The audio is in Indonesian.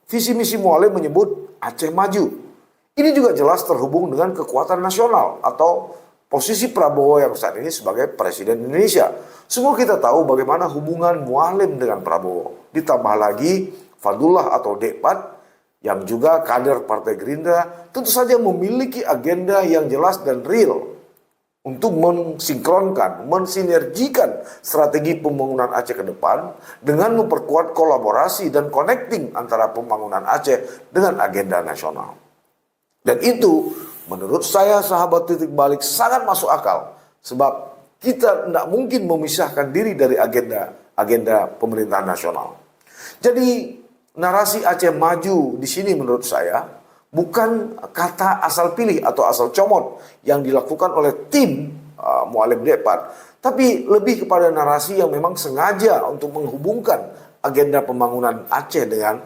Visi misi Mualim menyebut Aceh maju. Ini juga jelas terhubung dengan kekuatan nasional atau posisi Prabowo yang saat ini sebagai Presiden Indonesia. Semua kita tahu bagaimana hubungan Mualim dengan Prabowo. Ditambah lagi Fadullah atau Dekpat yang juga kader Partai Gerindra tentu saja memiliki agenda yang jelas dan real untuk mensinkronkan, mensinergikan strategi pembangunan Aceh ke depan dengan memperkuat kolaborasi dan connecting antara pembangunan Aceh dengan agenda nasional. Dan itu menurut saya sahabat titik balik sangat masuk akal. Sebab kita tidak mungkin memisahkan diri dari agenda pemerintahan nasional. Jadi narasi Aceh maju di sini menurut saya bukan kata asal pilih atau asal comot yang dilakukan oleh tim Mualim Dekpat, tapi lebih kepada narasi yang memang sengaja untuk menghubungkan agenda pembangunan Aceh dengan